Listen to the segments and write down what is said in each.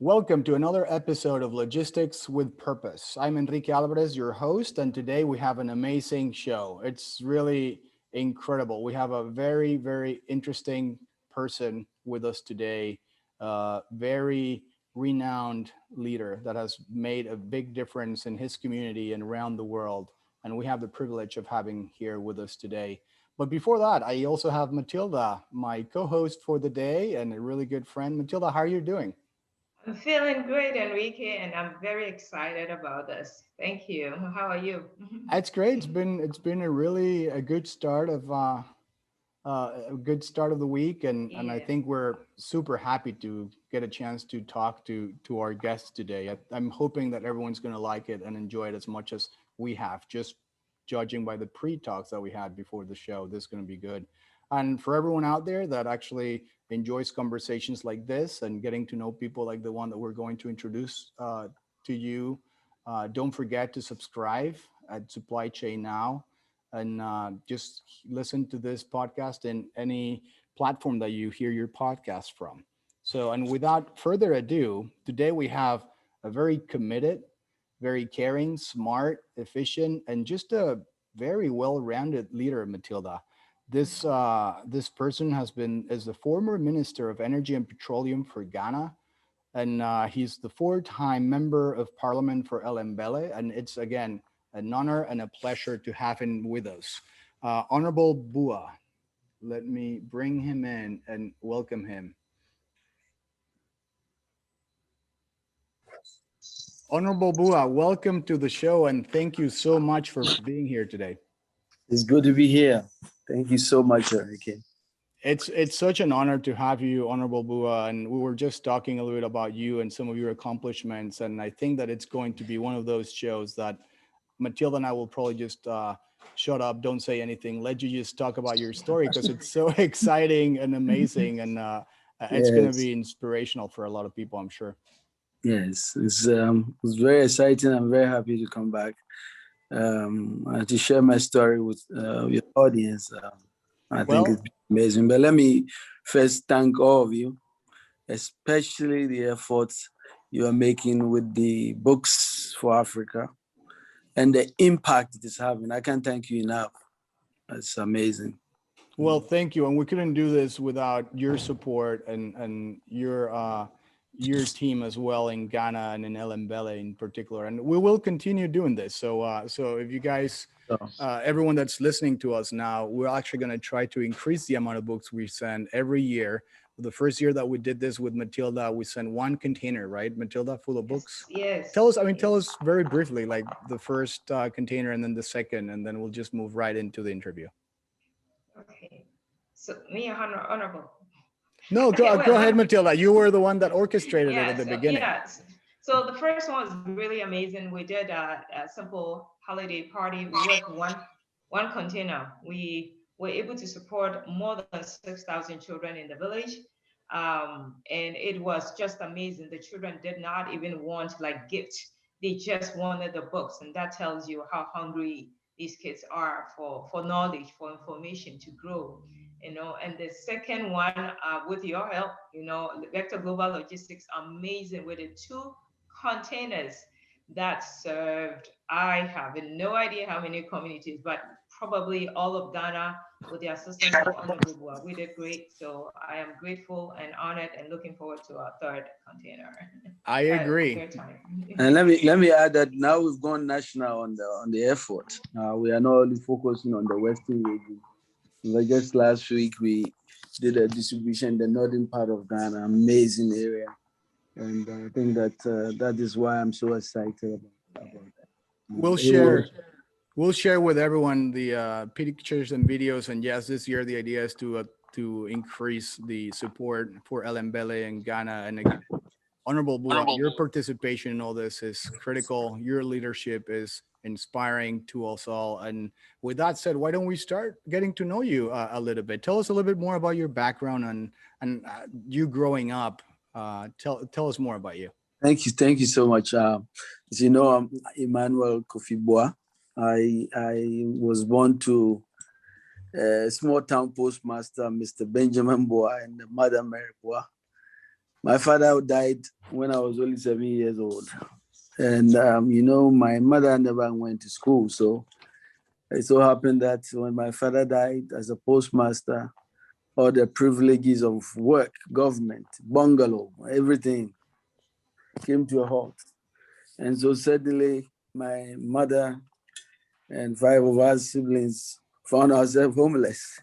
Welcome to another episode of Logistics with Purpose. I'm Enrique Alvarez, your host, and today we have an amazing show. It's really incredible. We have a very interesting person with us today, very renowned leader that has made a big difference in his community and around the world. And we have the privilege of having here with us today. But before that, I also have Matilda, my co-host for the day and a really good friend. Matilda, how are you doing? I'm feeling great, Enrique, and I'm very excited about this. Thank you. How are you? It's great. It's been a really a good start of a good start of the week, and I Yeah. think we're super happy to get a chance to talk to our guests today. I'm hoping that everyone's going to like it and enjoy it as much as we have. Just judging by the pre-talks that we had before the show, this is going to be good. And for everyone out there that actually enjoys conversations like this and getting to know people like the one that we're going to introduce to you, don't forget to subscribe at Supply Chain Now and just listen to this podcast in any platform that you hear your podcast from. So, and without further ado, today we have a very committed, very caring, smart, efficient, and just a very well-rounded leader, Matilda. This person has been is the former Minister of Energy and Petroleum for Ghana, and he's the four-time member of Parliament for El Mbele, and it's again an honor and a pleasure to have him with us. Honorable Bua, let me bring him in and welcome him. Honorable Bua, welcome to the show, and thank you so much for being here today. It's good to be here. Thank you so much, Enrique. It's such an honor to have you, Honorable Bua, and we were just talking a little bit about you and some of your accomplishments, and I think that it's going to be one of those shows that Matilda and I will probably just shut up, don't say anything, let you just talk about your story because it's so exciting and amazing, and it's going to Yes, be inspirational for a lot of people, I'm sure. yes. It's very exciting. I'm very happy to come back and to share my story with your audience. I think it's Well, amazing. But let me first thank all of you, especially the efforts you are making with the books for Africa and the impact it is having. I can't thank you enough. It's amazing. well, thank you, and we couldn't do this without your support and your team as well in Ghana and in El Mbele in particular, and we will continue doing this. So if you guys, So, everyone that's listening to us now, we're actually going to try to increase the amount of books we send every year. The first year that we did this with Matilda, we sent one container, right, Matilda, full of Yes, books. yes, Tell us, I mean, tell yes. us very briefly, like the first container and then the second, and then we'll just move right into the interview. Okay. So, me, honorable. No, Okay, go well, ahead, Matilda. You were the one that orchestrated it at the yes, beginning. yes. So the first one was really amazing. We did a simple holiday party with one container. We were able to support more than 6,000 children in the village, and it was just amazing. The children did not even want like gifts; they just wanted the books, and that tells you how hungry these kids are for knowledge, for information to grow. And the second one, with your help, Vector Global Logistics, amazing with the two containers that served, I have no idea how many communities, but probably all of Ghana with the assistance of Honorable Bua. We did great. So I am grateful and honored and looking forward to our third container. I agree. Third time. and let me add that now we've gone national on the effort. We are not only focusing on the Western region. Like just last week, we did a distribution in the northern part of Ghana, amazing area, and I think that that is why I'm so excited about that. We'll It was share we'll share with everyone the pictures and videos. And yes, this year the idea is to increase the support for El Mbele in Ghana. And again, Honorable Bua, your participation in all this is critical. Your leadership is inspiring to us all. And with that said, why don't we start getting to know you a little bit? Tell us a little bit more about your background and you growing up. Tell us more about you. thank you so much. As you know, I'm Emmanuel Kofi Buah. I was born to a small town postmaster, Mr. Benjamin Bois, and the mother Mary Bois. My father died when I was only 7 years old. And, my mother never went to school. So it so happened that when my father died as a postmaster, all the privileges of work, government, bungalow, everything came to a halt. And so suddenly my mother and 5 of our siblings found ourselves homeless.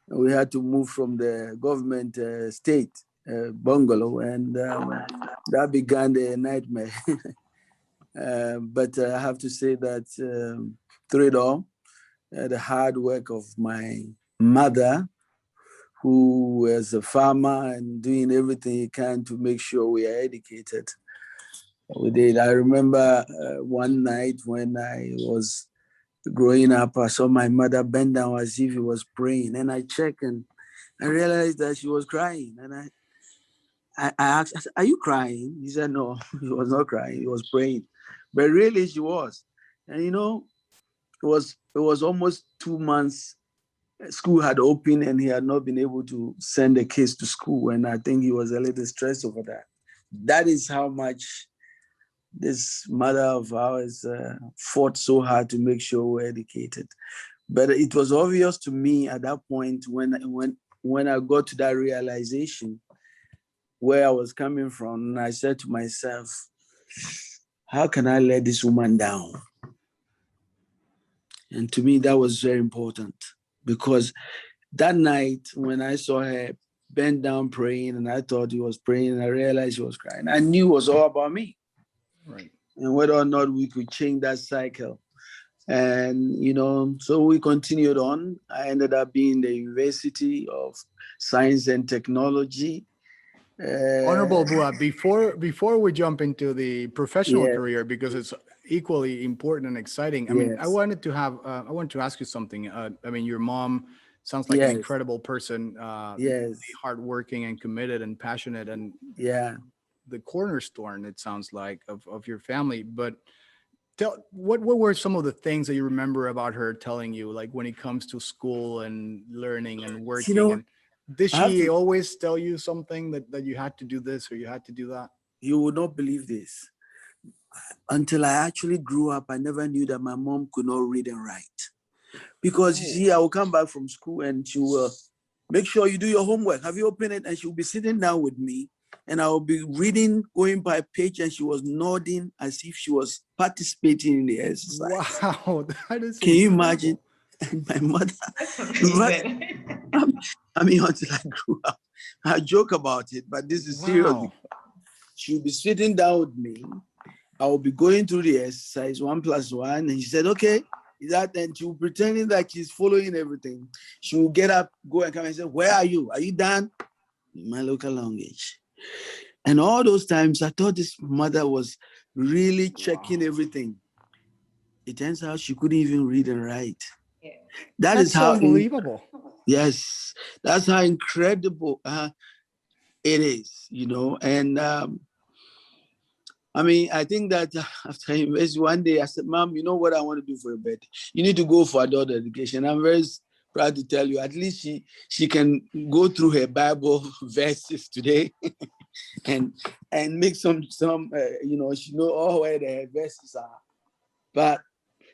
We had to move from the government state bungalow, and that began the nightmare. But I have to say that through it all, the hard work of my mother, who was a farmer and doing everything he can to make sure we are educated. We did. I remember one night when I was growing up, I saw my mother bend down as if he was praying, and I checked and I realized that she was crying. And I asked, I said, "Are you crying?" He said, "No, he was not crying. He was praying." But really, she was. And it was almost 2 months. School had opened, and he had not been able to send the kids to school. And I think he was a little stressed over that. That is how much this mother of ours fought so hard to make sure we're educated. But it was obvious to me at that point when I got to that realization where I was coming from, and I said to myself, how can I let this woman down? And to me, that was very important, because that night when I saw her bent down praying, and I thought he was praying, and I realized she was crying, I knew it was all about me. Right. And whether or not we could change that cycle. And, so we continued on. I ended up being the University of Science and Technology. Honorable Buah, before we jump into the professional Yeah. career, because it's equally important and exciting. I mean, Yes. I wanted to ask you something. I mean, your mom sounds like Yes. an incredible person. Yes. Hardworking and committed and passionate, and Yeah. the cornerstone, it sounds like, of your family. But what were some of the things that you remember about her telling you, like when it comes to school and learning and working? And did she always tell you something that you had to do this or you had to do that? You would not believe this. Until I actually grew up, I never knew that my mom could not read and write. Because you see, I will come back from school and she will make sure you do your homework. Have you opened it? And she will be sitting down with me, and I will be reading, going by page, and she was nodding as if she was participating in the exercise. Wow, that is. Can you imagine? My mother. That's amazing. Until I grew up, I joke about it, but this is serious. She'll be sitting down with me. I will be going through the exercise 1 + 1, and she said, "Okay." And she will pretending that she's following everything. She will get up, go and come and say, "Where are you? Are you done?" In my local language. And all those times, I thought this mother was really checking everything. It turns out she couldn't even read and write. Yeah. That's how unbelievable. Yes, that's how incredible it is, And I think that after university, one day I said, "Mom, you know what I want to do for a birthday? You need to go for adult education." I'm very proud to tell you, at least she can go through her Bible verses today and make some she know all where the verses are. But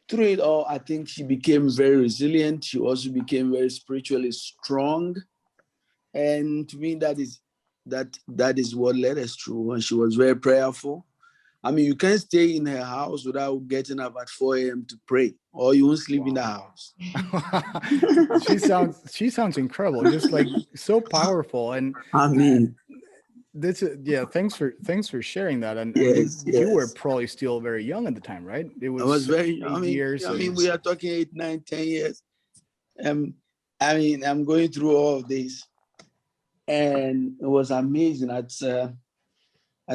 through it all, I think she became very resilient. She also became very spiritually strong. And to me, that is what led us through. And she was very prayerful. You can't stay in her house without getting up at 4 a.m. to pray, or you won't sleep in the house. She sounds incredible, just like so powerful. And thanks for sharing that. And you were probably still very young at the time, right? It was. I was very. 8 years. We are talking 8, 9, 10 years. I'm going through all of this, and it was amazing. At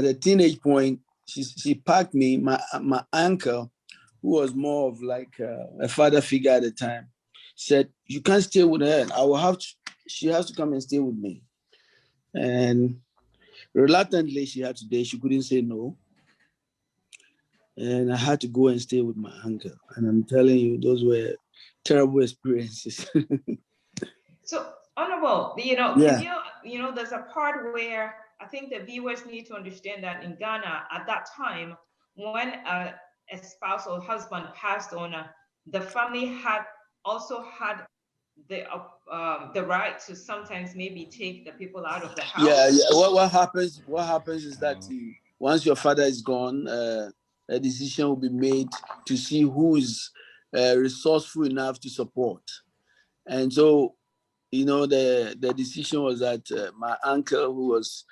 a teenage point, she packed me. My uncle, who was more of like a father figure at the time, said, "You can't stay with her. She has to come and stay with me." And reluctantly, she had to stay. She couldn't say no. And I had to go and stay with my uncle. And I'm telling you, those were terrible experiences. So, Honorable, there's a part where I think the viewers need to understand that in Ghana at that time, when a spouse or husband passed on, the family also had the right to sometimes maybe take the people out of the house. Yeah. What happens? What happens is that once your father is gone, a decision will be made to see who is resourceful enough to support. And so, the decision was that my uncle, who was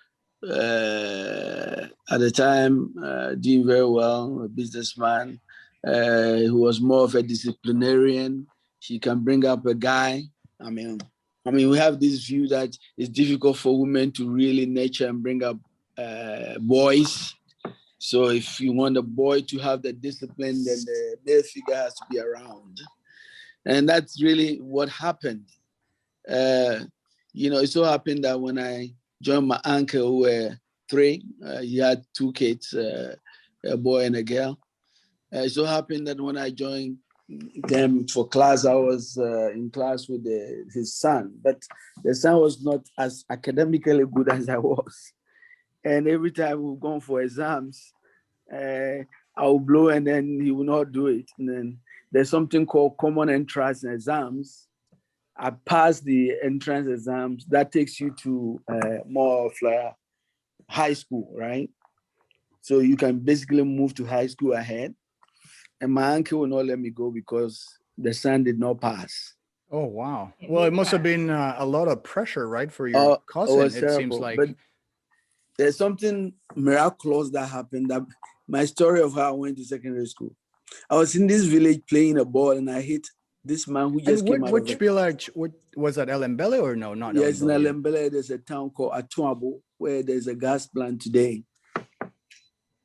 at the time doing very well, a businessman, who was more of a disciplinarian, she can bring up a guy. I mean, we have this view that it's difficult for women to really nurture and bring up boys. So if you want a boy to have the discipline, then the male figure has to be around. And that's really what happened. It so happened that when I joined my uncle, who were 3, he had 2 kids, a boy and a girl. It so happened that when I joined them for class, I was in class with his son, but the son was not as academically good as I was. And every time we've gone for exams, I will blow and then he will not do it. And then there's something called common entrance exams. I passed the entrance exams. That takes you to more of high school, right? So you can basically move to high school ahead. And my uncle will not let me go because the son did not pass. Oh, wow. Well, it must have been a lot of pressure, right, for your cousin, it seems like. But there's something miraculous that happened. That my story of how I went to secondary school. I was in this village playing a ball and I hit this man who just came out which village? Was that Elembele or no? Not yes, Elembele. in Elembele, there's a town called Atuabo where there's a gas plant today.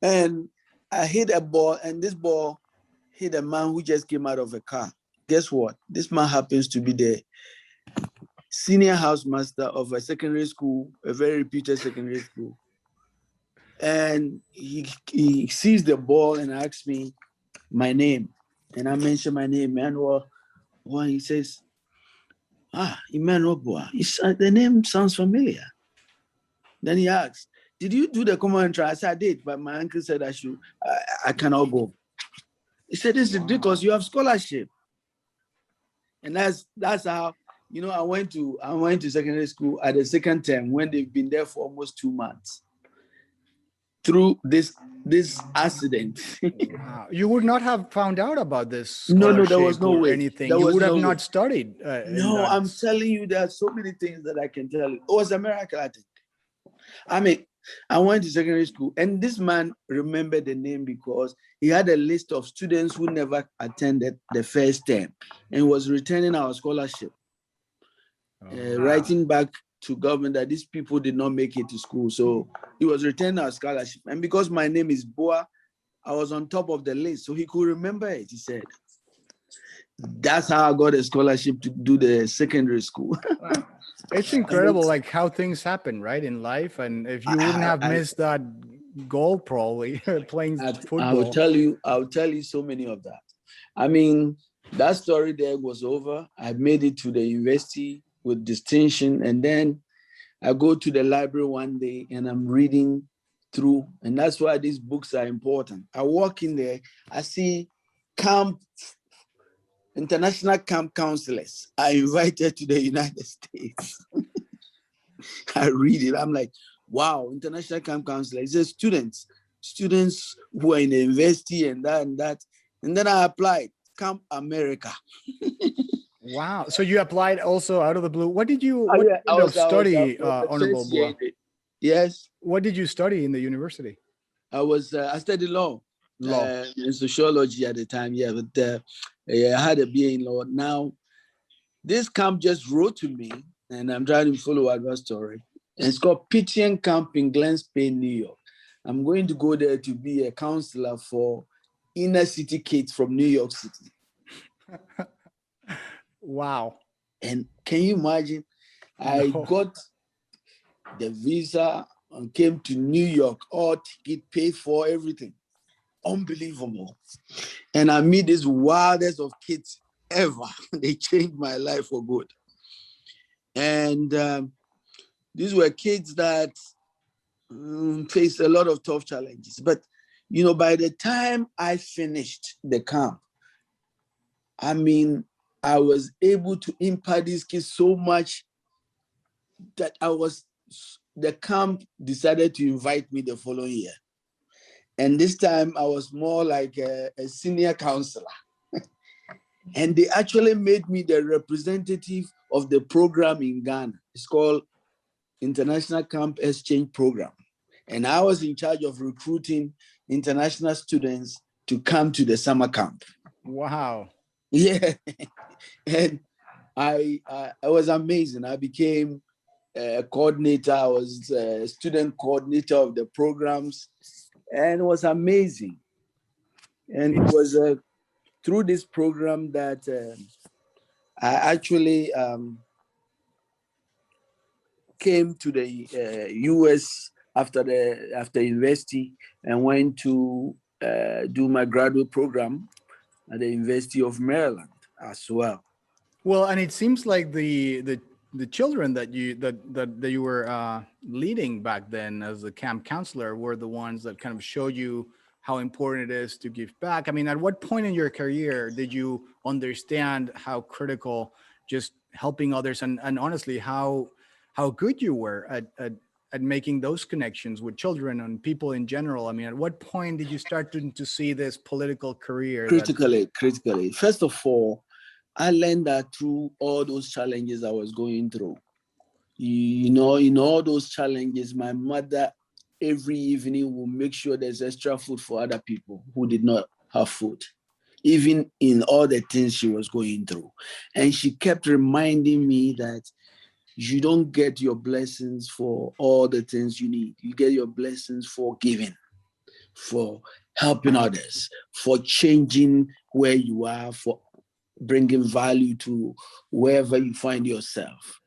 And I hit a ball, and this ball hit a man who just came out of a car. Guess what? This man happens to be the senior housemaster of a secondary school, a very reputed secondary school. And he sees the ball and asks me my name. And I mention my name, Emmanuel. Well, he says, Emmanuel Buah. The name sounds familiar. Then he asks, did you do the common entrance? I said, I did, but my uncle said I cannot go. He said, this is because you have scholarship. And that's how, I went to secondary school at the second term when they've been there for almost 2 months. Through this accident. Wow. You would not have found out about this No, there was no way. Anything. You would have not studied. No, I'm telling you, there are so many things that I can tell you. It was a miracle, I think. I mean, I went to secondary school, and this man remembered the name because he had a list of students who never attended the first term and was returning our scholarship, writing back to government that these people did not make it to school. So he was returning our scholarship. And because my name is Buah, I was on top of the list. So he could remember it, he said. That's how I got a scholarship to do the secondary school. Wow. It's incredible, like how things happen, right, in life. And if you wouldn't have missed that goal, probably playing football. I'll tell you so many of that. I mean, that story there was over. I made it to the university with distinction. And then I go to the library one day and I'm reading through. And that's why these books are important. I walk in there, I see international camp counselors are invited to the United States. I read it. I'm like, wow, international camp counselors. It's students who are in the university and that and that. And then I applied, Camp America. Wow. So you applied also out of the blue. What did you study, Honorable Buah? Yes. What did you study in the university? I studied law. And sociology at the time, but I had a BA in law. Now, this camp just wrote to me, and I'm trying to follow our story. And it's called Pitchen Camp in Glens Payne, New York. I'm going to go there to be a counselor for inner city kids from New York City. Wow. And can you imagine? I got the visa and came to New York, all ticket paid for, everything. Unbelievable. And I meet this wildest of kids ever. They changed my life for good. And these were kids that faced a lot of tough challenges. But, you know, by the time I finished the camp, I mean, I was able to impact these kids so much that the camp decided to invite me the following year. And this time I was more like a senior counselor. And they actually made me the representative of the program in Ghana. It's called International Camp Exchange Program. And I was in charge of recruiting international students to come to the summer camp. Wow. Yeah. And I was amazing. I became a coordinator. I was a student coordinator of the programs, and it was amazing. And it was through this program that I actually came to the US after university and went to do my graduate program at the University of Maryland as well. Well, and it seems like the children that you were leading back then as a camp counselor were the ones that kind of showed you how important it is to give back. I mean, at what point in your career did you understand how critical just helping others and honestly how good you were at making those connections with children and people in general? I mean, at what point did you start to see this political career? Critically. First of all, I learned that through all those challenges I was going through. You know, in all those challenges, my mother every evening will make sure there's extra food for other people who did not have food, even in all the things she was going through. And she kept reminding me that you don't get your blessings for all the things you need. You get your blessings for giving, for helping others, for changing where you are, for bringing value to wherever you find yourself.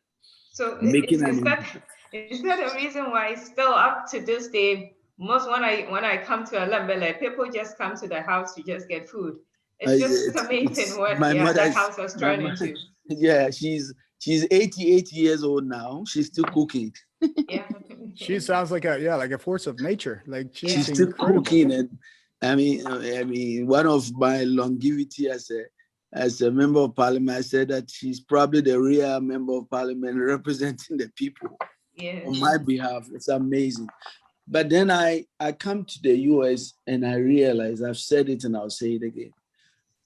So is that a reason why still up to this day, most when I come to Alambele, people just come to the house to just get food. It's just amazing what that house has turned into. Yeah, she's 88 years old now. She's still cooking. Yeah. She sounds like a force of nature. Like she's still incredible. Cooking, and I mean, one of my longevity as a member of parliament, I said that she's probably the real member of parliament representing the people on my behalf. It's amazing. But then I come to the US and I realized, I've said it and I'll say it again,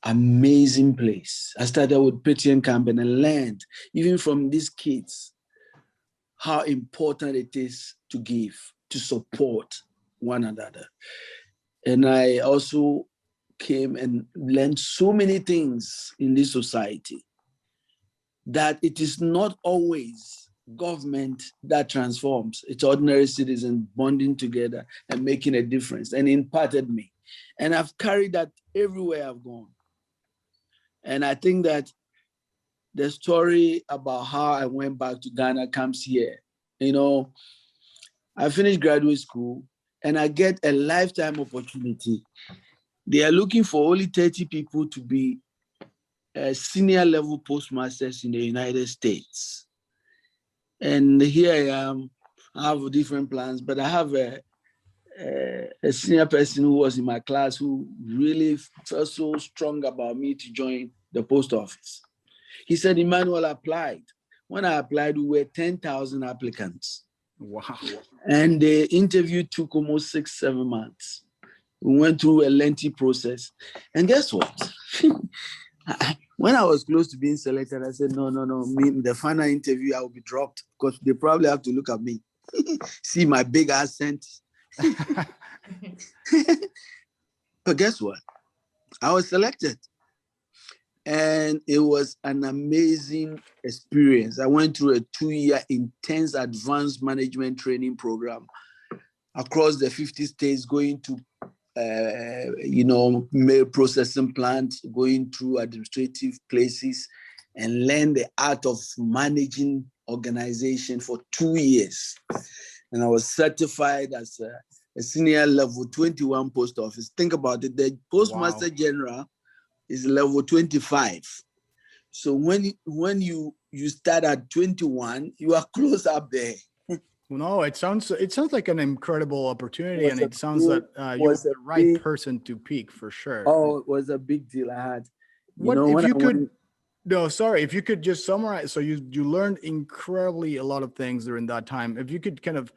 amazing place. I started with Petian Camp and I learned, even from these kids, how important it is to give, to support one another. And I also came and learned so many things in this society that it is not always government that transforms. It's ordinary citizens bonding together and making a difference, and imparted me. And I've carried that everywhere I've gone. And I think that the story about how I went back to Ghana comes here. You know, I finished graduate school and I get a lifetime opportunity. They are looking for only 30 people to be senior level postmasters in the United States. And here I am. I have different plans, but I have a senior person who was in my class who really felt so strong about me to join the post office. He said, Emmanuel applied. When I applied, we were 10,000 applicants. Wow. And the interview took almost 6-7 months. We went through a lengthy process. And guess what? When I was close to being selected, I said, no. The final interview, I will be dropped because they probably have to look at me, see my big accent. But guess what? I was selected. And it was an amazing experience. I went through a 2-year intense advanced management training program across the 50 states, going to mail processing plants, going through administrative places, and learn the art of managing organization for 2 years. And I was certified as a senior level 21 post office. Think about it. The Postmaster General is level 25. So when you start at 21, you are close up there. No, it sounds like an incredible opportunity, Was and a it sounds big, that you're was a the right big, person to peak for sure. oh, it was a big deal I had. You What know, if when you I could? went, No, sorry. If you could just summarize, so you learned incredibly a lot of things during that time. If you could kind of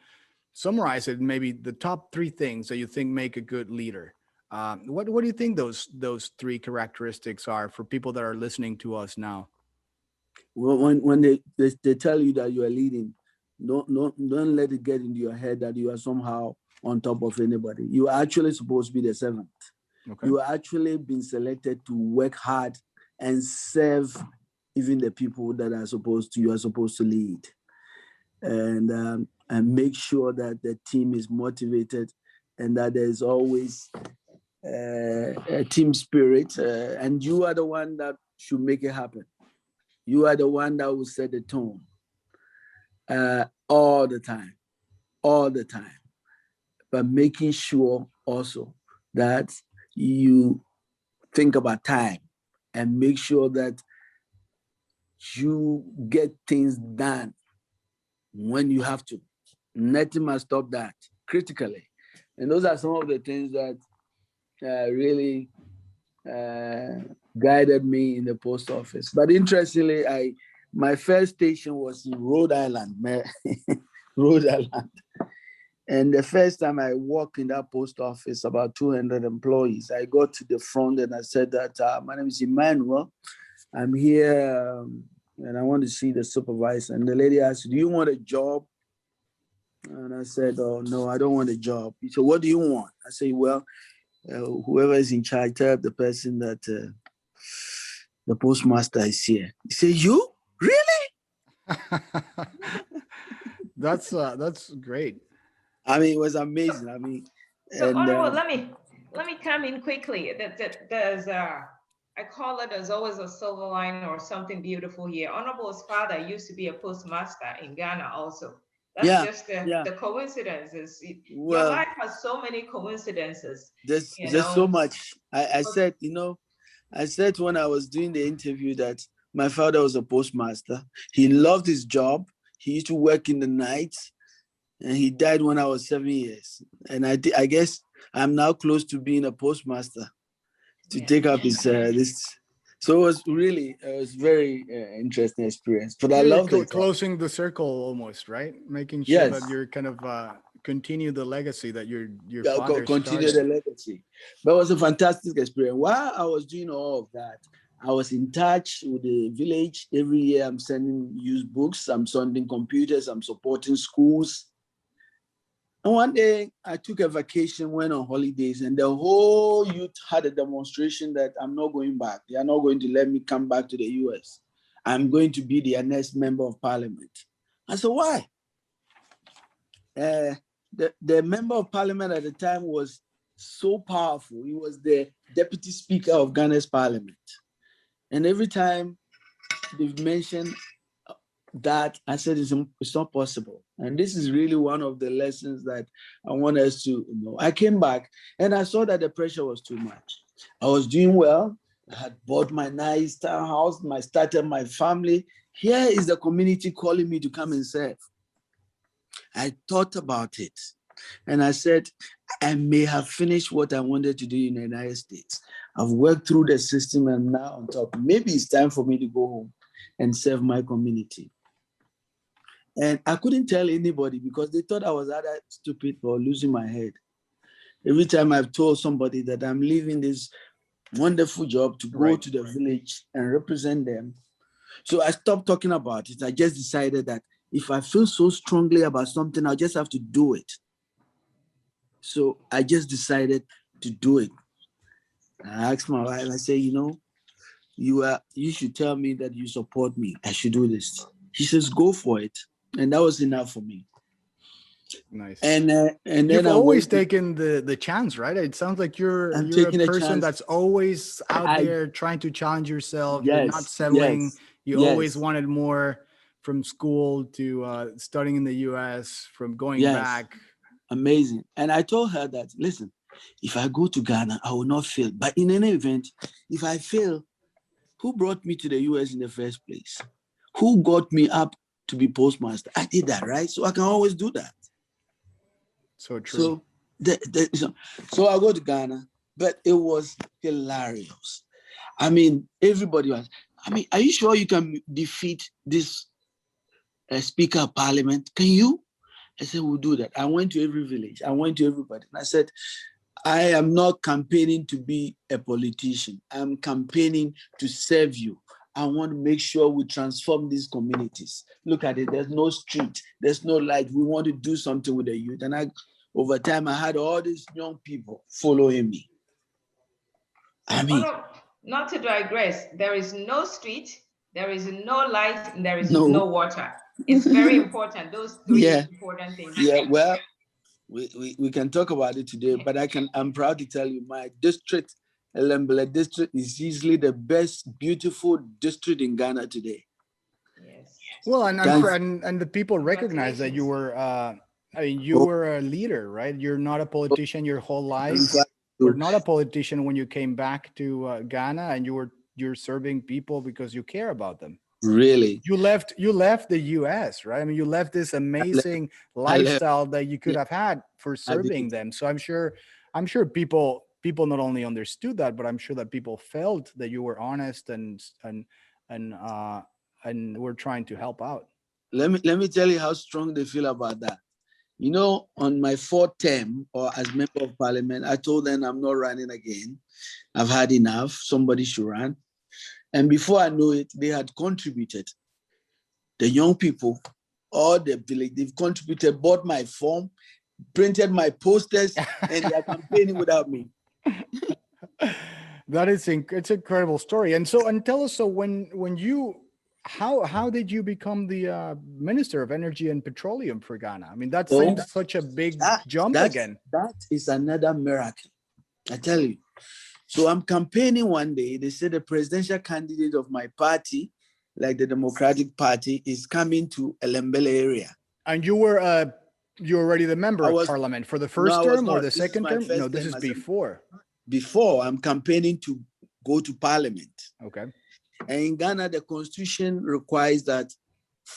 summarize it, maybe the top three things that you think make a good leader. What do you think those three characteristics are for people that are listening to us now? when they tell you that you are leading, don't let it get into your head that you are somehow on top of anybody. You are actually supposed to be the servant. Okay. You are actually been selected to work hard and serve even the people that you are supposed to lead, and make sure that the team is motivated and that there's always a team spirit, and you are the one that should make it happen. You are the one that will set the tone all the time, all the time. But making sure also that you think about time and make sure that you get things done when you have to. Nothing must stop that critically. And those are some of the things that really guided me in the post office. But interestingly, my first station was in Rhode Island, Rhode Island. And the first time I walked in that post office, about 200 employees, I got to the front and I said that my name is Emmanuel. I'm here and I want to see the supervisor. And the lady asked, do you want a job? And I said, oh, no, I don't want a job. He said, what do you want? I said, well, whoever is in charge, tell the person that the postmaster is here. He said, you? Really? That's great. I mean, it was amazing. I mean, So and Honorable, let me come in quickly. There's I call it, there's always a silver line or something beautiful here. Honorable's father used to be a postmaster in Ghana also. That's just the coincidences. Your well, life has so many coincidences. there's so much. I said, I said when I was doing the interview that my father was a postmaster. He loved his job. He used to work in the nights, and he died when I was 7 years. And I guess I'm now close to being a postmaster to take up his this. So it was very interesting experience. But I love it. Closing the circle almost, right? Making sure that you're kind of continue the legacy that your father continue started. the legacy. But it was a fantastic experience. While I was doing all of that, I was in touch with the village. Every year I'm sending used books, I'm sending computers, I'm supporting schools. And one day I took a vacation, went on holidays, and the whole youth had a demonstration that I'm not going back. They are not going to let me come back to the US. I'm going to be their next member of parliament. I said, why? The member of parliament at the time was so powerful. He was the deputy speaker of Ghana's parliament. And every time they've mentioned that, I said, it's not possible. And this is really one of the lessons that I want us to know. I came back and I saw that the pressure was too much. I was doing well. I had bought my nice townhouse, started my family. Here is the community calling me to come and serve. I thought about it and I said, I may have finished what I wanted to do in the United States. I've worked through the system and now on top. Maybe it's time for me to go home and serve my community. And I couldn't tell anybody because they thought I was either stupid or losing my head. Every time I've told somebody that I'm leaving this wonderful job to go to the village and represent them. So I stopped talking about it. I just decided that if I feel so strongly about something, I'll just have to do it. So I just decided to do it. I asked my wife, I said, you should tell me that you support me. I should do this. She says, go for it. And that was enough for me. Nice. And then you've always taken the chance, right? It sounds like you're a person that's always out there trying to challenge yourself. You're not settling. You always wanted more, from school to studying in the US, from going back. Amazing. And I told her that, listen, if I go to Ghana, I will not fail. But in any event, if I fail, who brought me to the US in the first place? Who got me up to be postmaster. I did that, right? So I can always do that. So true. So I go to Ghana, but it was hilarious. I mean, everybody was, are you sure you can defeat this Speaker of Parliament? Can you? I said, we'll do that. I went to every village. I went to everybody. And I said, I am not campaigning to be a politician. I'm campaigning to serve you. I want to make sure we transform these communities. Look at it. There's no street. There's no light. We want to do something with the youth. And over time, I had all these young people following me. Not to digress, there is no street, there is no light, and there is no water. It's very important. Those three important things. Yeah, well, we can talk about it today, but I'm proud to tell you my district, Elembele district, is easily the best, beautiful district in Ghana today. Yes. Well, and the people recognize that you were you were a leader, right? You're not a politician your whole life. You're not a politician when you came back to Ghana, and you're serving people because you care about them. Really? You left the US, right? I mean, you left this amazing lifestyle that you could have had for serving them. So I'm sure people not only understood that, but I'm sure that people felt that you were honest and were trying to help out. Let me tell you how strong they feel about that. You know, on my fourth term or as member of parliament, I told them I'm not running again. I've had enough. Somebody should run. And before I know it, they had contributed. The young people, all the village, they've contributed, bought my form, printed my posters, and they are campaigning without me. It's an incredible story. And tell us, so when you, how did you become the Minister of Energy and Petroleum for Ghana? I mean, that's such a big jump again. That is another miracle, I tell you. So I'm campaigning one day. They said the presidential candidate of my party, like the Democratic Party, is coming to Elembele area. And you were already the member of parliament for the first term or the second term? No, this is before. Before, I'm campaigning to go to parliament. Okay. And in Ghana, the constitution requires that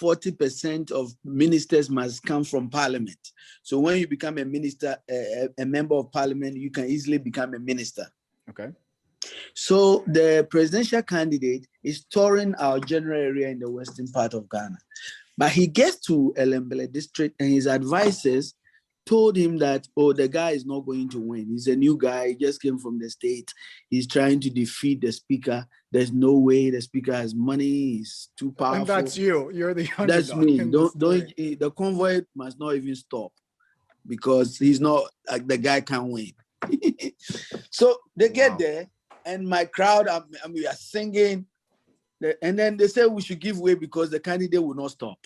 40% of ministers must come from parliament. So when you become a minister, a member of parliament, you can easily become a minister. Okay. So the presidential candidate is touring our general area in the western part of Ghana. But he gets to Elembele district and his advisors told him that, the guy is not going to win. He's a new guy. He just came from the state. He's trying to defeat the speaker. There's no way the speaker has money. He's too powerful. And that's you. You're the underdog. That's me. The convoy must not even stop because he's not, the guy can't win. So they get there and my crowd, we are singing. And then they say we should give way because the candidate will not stop.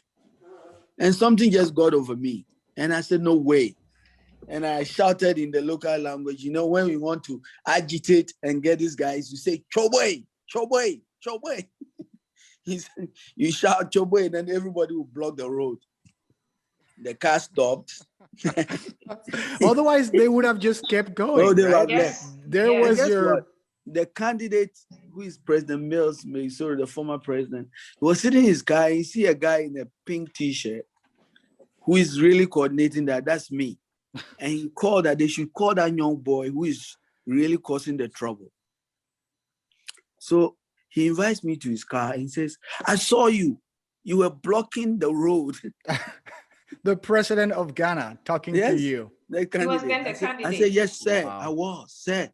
And something just got over me. And I said, no way. And I shouted in the local language, when we want to agitate and get these guys, you say, Choboy, Choboy, Choboy. You shout Choboy, and then everybody will block the road. The car stopped. Otherwise, they would have just kept going. Oh, they right? Yes. There was the candidate who is President Mills, the former president, he was sitting in his car. You see a guy in a pink T-shirt who is really coordinating that. That's me. And he called that they should call that young boy who is really causing the trouble. So he invites me to his car and he says, I saw you. You were blocking the road. The president of Ghana talking to you. The candidate. I said, yes, sir. Wow. I was, sir.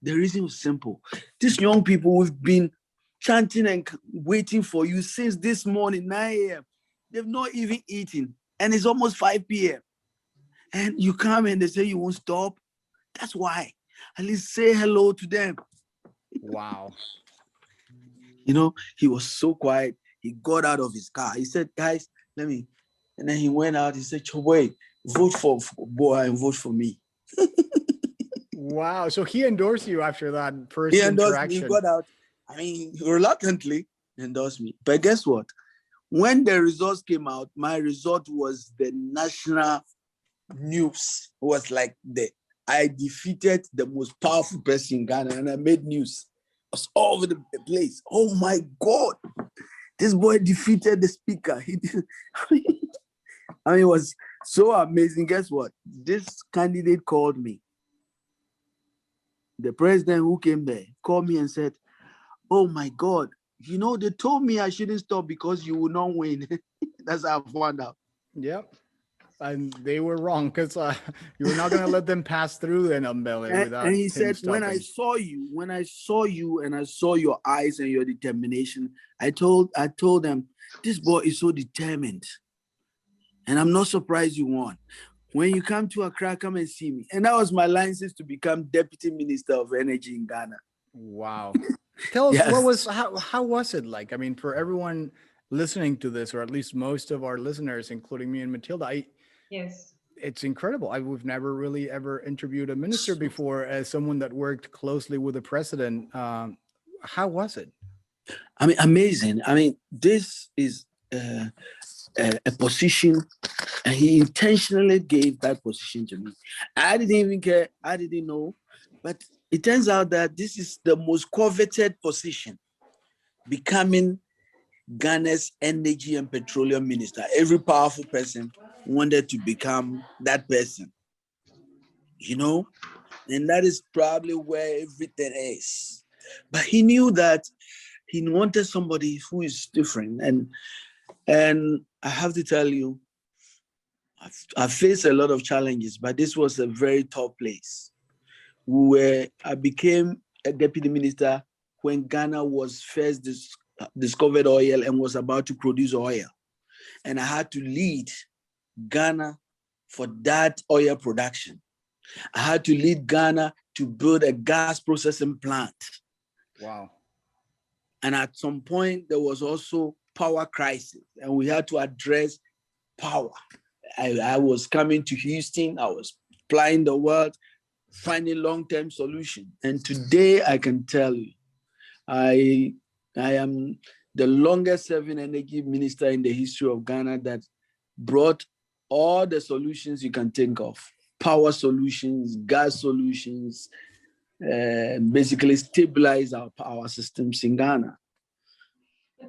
The reason was simple. These young people, we've been chanting and waiting for you since this morning, 9 a.m. They've not even eaten. And it's almost 5 p.m. And you come and they say you won't stop. That's why. At least say hello to them. Wow. He was so quiet. He got out of his car. He said, guys, let me. And then he went out. He said, Choboy, vote for Buah and vote for me. Wow. So he endorsed you after that first interaction. He got out. Reluctantly endorsed me. But guess what? When the results came out, my result was the national news. It was like I defeated the most powerful person in Ghana and I made news. It was all over the place. Oh my God. This boy defeated the speaker. I mean, it was so amazing. Guess what? This candidate called me. The president who came there called me and said, "Oh my God, they told me I shouldn't stop because you will not win." That's how I found out. Yep. And they were wrong because you were not going to let them pass through an umbrella without And he him said, when I stopping. saw you and I saw your eyes and your determination, I told them, this boy is so determined. And I'm not surprised you won. When you come to Accra, come and see me. And that was my license to become Deputy Minister of Energy in Ghana. Wow. Tell us, Yes. how was it like? I mean, for everyone listening to this, or at least most of our listeners, including me and Matilda, Yes. it's incredible. We've never really ever interviewed a minister before as someone that worked closely with the president. How was it? I mean, amazing. I mean, this is a position, and he intentionally gave that position to me. I didn't even care. I didn't know. But it turns out that this is the most coveted position, becoming Ghana's energy and petroleum minister. Every powerful person wanted to become that person, and that is probably where everything is. But he knew that he wanted somebody who is different. And I have to tell you, I've faced a lot of challenges, but this was a very tough place where I became a deputy minister when Ghana was first discovered oil and was about to produce oil. And I had to lead Ghana for that oil production. I had to lead Ghana to build a gas processing plant. Wow. And at some point, there was also power crisis, and we had to address power. I was coming to Houston. I was flying the world, finding long-term solution. And today, I can tell you, I am the longest-serving energy minister in the history of Ghana that brought all the solutions you can think of: power solutions, gas solutions, basically stabilize our power systems in Ghana.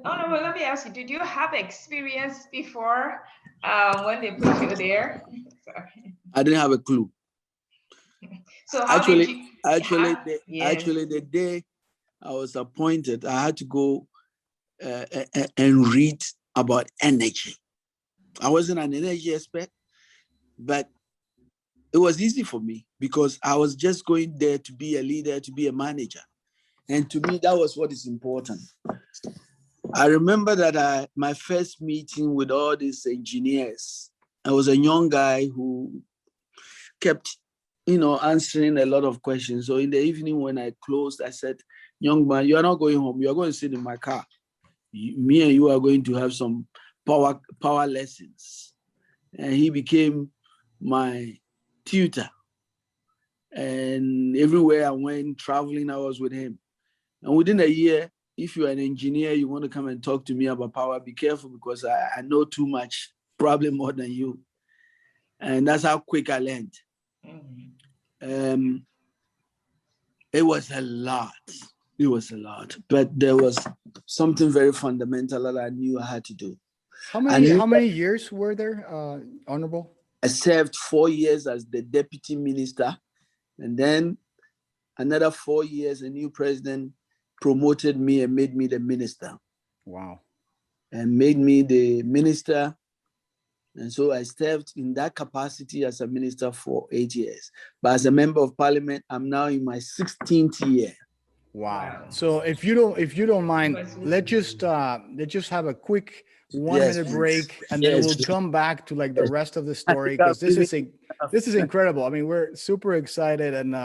Honorable, let me ask you, did you have experience before when they put you there? Sorry. I didn't have a clue. So how did you? Actually, the day I was appointed, I had to go and read about energy. I wasn't an energy expert, but it was easy for me because I was just going there to be a leader, to be a manager. And to me, that was what is important. I remember that my first meeting with all these engineers, I was a young guy who kept, answering a lot of questions. So in the evening when I closed, I said, "Young man, you are not going home. You are going to sit in my car. Me and you are going to have some power lessons." And he became my tutor. And everywhere I went traveling, I was with him. And within a year, if you're an engineer, you want to come and talk to me about power, be careful because I know too much, probably more than you. And that's how quick I learned. It was a lot. It was a lot. But there was something very fundamental that I knew I had to do. How many years were there, Honorable? I served 4 years as the deputy minister. And then another 4 years, a new president promoted me and made me the minister. Wow. And made me the minister. And so I served in that capacity as a minister for 8 years. But as a member of parliament, I'm now in my 16th year. Wow. So if you don't mind, let's just have a quick 1-minute break, and then we'll come back to like the rest of the story, because this is incredible. I mean, we're super excited, and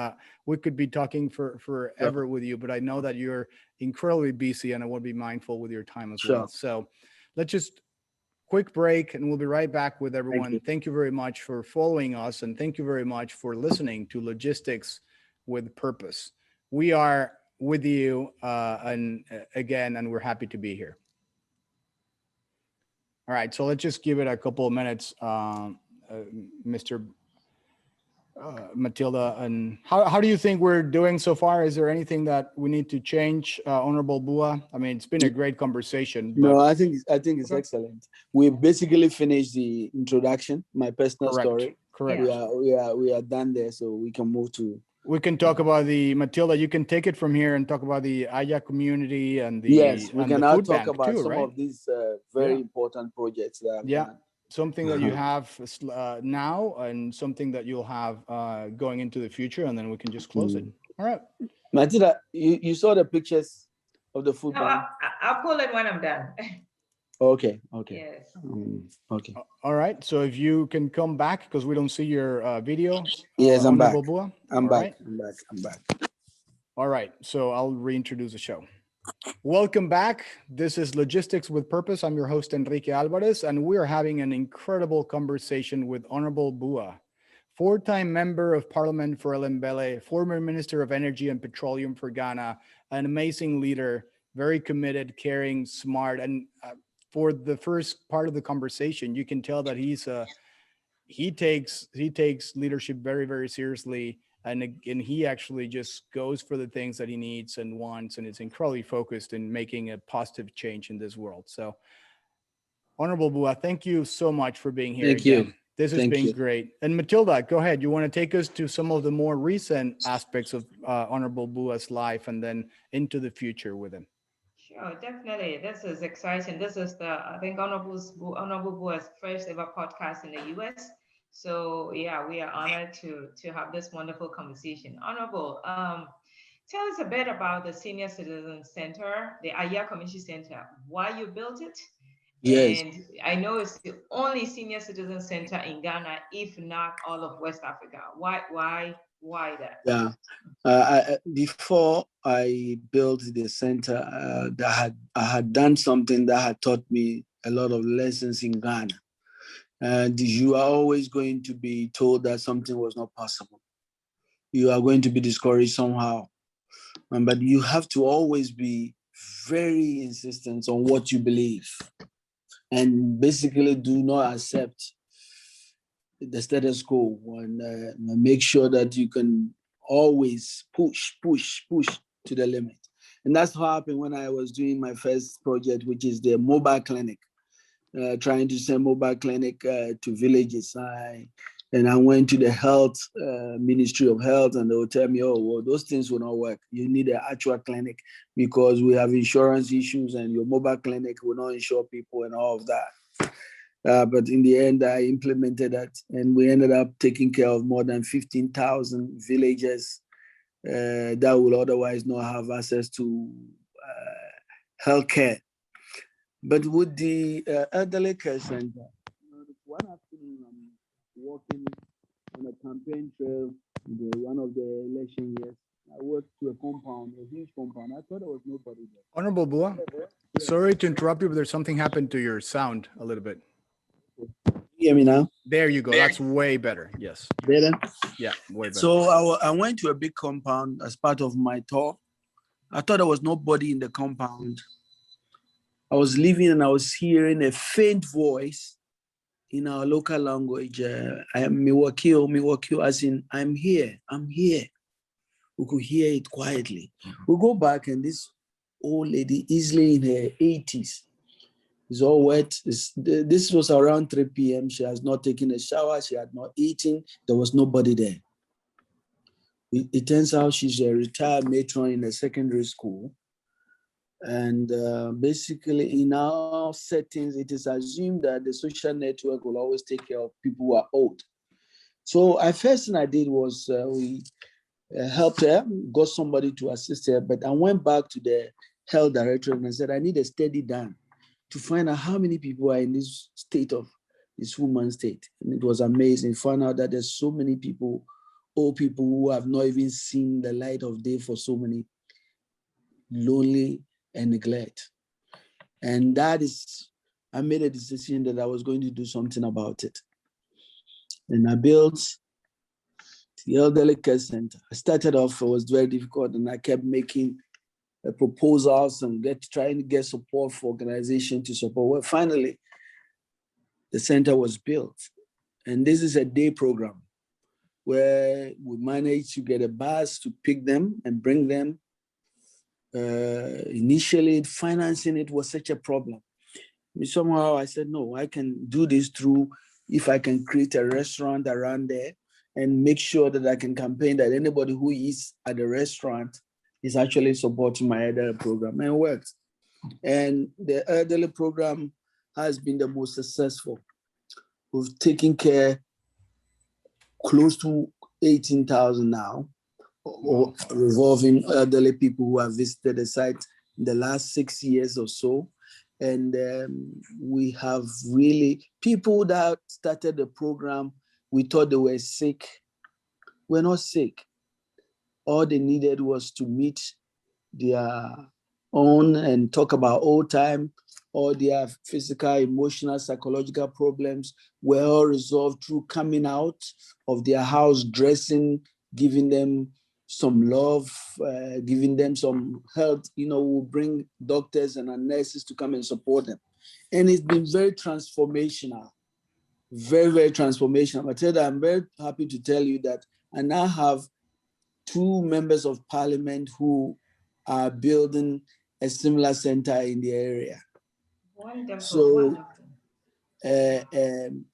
we could be talking forever with you, but I know that you're incredibly busy, and I want to be mindful with your time as well. So let's just quick break, and we'll be right back with everyone. Thank you very much for following us, and thank you very much for listening to Logistics with Purpose. We are with you and we're happy to be here. All right, so let's just give it a couple of minutes, Mr. Matilda, and how do you think we're doing so far? Is there anything that we need to change, Honorable Buah? I mean, it's been a great conversation. But... No, I think it's Okay. excellent. We basically finished the introduction, my personal story. Correct. We are done there, so we can move to. We can talk about the Matilda. You can take it from here and talk about the Aya community and the Yes, we and can the now food talk bank about too, some right? of these very important projects that I've done. Something that you have now and something that you'll have going into the future, and then we can just close it. All right. Matilda, you saw the pictures of the food No, bank? I'll pull it when I'm done. Okay. Yes. Okay. All right. So if you can come back, because we don't see your video. Yes, I'm back. Buah. I'm back. Right. I'm back. All right. So I'll reintroduce the show. Welcome back. This is Logistics with Purpose. I'm your host, Enrique Alvarez, and we are having an incredible conversation with Honorable Buah, four-time member of Parliament for Elembele, former Minister of Energy and Petroleum for Ghana, an amazing leader, very committed, caring, smart. And for the first part of the conversation, you can tell that he takes leadership very, very seriously. And he actually just goes for the things that he needs and wants, and is incredibly focused in making a positive change in this world. So, Honorable Buah, thank you so much for being here again. This has been great. And Matilda, go ahead. You want to take us to some of the more recent aspects of Honorable Buah's life and then into the future with him? Sure, definitely. This is exciting. This is I think Honorable Buah's first ever podcast in the US. So yeah, we are honored to have this wonderful conversation. Honorable, tell us a bit about the Senior Citizen Center, the Aya Community Center, why you built it. Yes. And I know it's the only senior citizen center in Ghana, if not all of West Africa. Why that? Yeah. Before I built the center, I had done something that had taught me a lot of lessons in Ghana. And you are always going to be told that something was not possible. You are going to be discouraged somehow. But you have to always be very insistent on what you believe. And basically do not accept the status quo, and make sure that you can always push to the limit. And that's what happened when I was doing my first project, which is the mobile clinic, trying to send mobile clinic to villages. And I went to the health Ministry of Health, and they would tell me, oh, well, those things will not work. You need an actual clinic because we have insurance issues and your mobile clinic will not insure people and all of that. But in the end, I implemented that, and we ended up taking care of more than 15,000 villagers that will otherwise not have access to healthcare. But with the elderly care center, one afternoon I'm walking on a campaign trail in one of the election years. I walked to a compound, a huge compound. I thought there was nobody there. Honorable Buah, sorry to interrupt you, but there's something happened to your sound a little bit. You hear me now? There you go. That's way better. Yes. Better? Yeah, way better. So I went to a big compound as part of my tour. I thought there was nobody in the compound. I was leaving and I was hearing a faint voice in our local language. I am Miwakio, as in, I'm here. We could hear it quietly. We go back and this old lady, easily in her 80s, is all wet. This was around 3 p.m. She has not taken a shower. She had not eaten. There was nobody there. It turns out she's a retired matron in a secondary school. And basically in our settings, it is assumed that the social network will always take care of people who are old. So first thing I did was we helped her, got somebody to assist her, but I went back to the health director and I said, I need a study done to find out how many people are in this state of this woman's state. And it was amazing. Found out that there's so many people, old people who have not even seen the light of day for so many, lonely and neglect. And I made a decision that I was going to do something about it. And I built the elderly care center. I started off, it was very difficult, and I kept making proposals and trying to get support for organization to support. Well, finally, the center was built. And this is a day program. where we managed to get a bus to pick them and bring them. Initially, financing it was such a problem. Somehow I said, no, I can do this through, if I can create a restaurant around there and make sure that I can campaign that anybody who eats at the restaurant is actually supporting my elderly program, and it worked. And the elderly program has been the most successful. We've taken care close to 18,000 now, or revolving elderly people who have visited the site in the last 6 years or so. And we have really, people that started the program, we thought they were sick. We're not sick. All they needed was to meet their own and talk about old time. All their physical, emotional, psychological problems were all resolved through coming out of their house, dressing, giving them some love, giving them some health. We'll bring doctors and nurses to come and support them. And it's been very transformational, very, very transformational. Matilda, I'm very happy to tell you that I now have 2 members of parliament who are building a similar center in the area. Wonderful. So, wonderful. And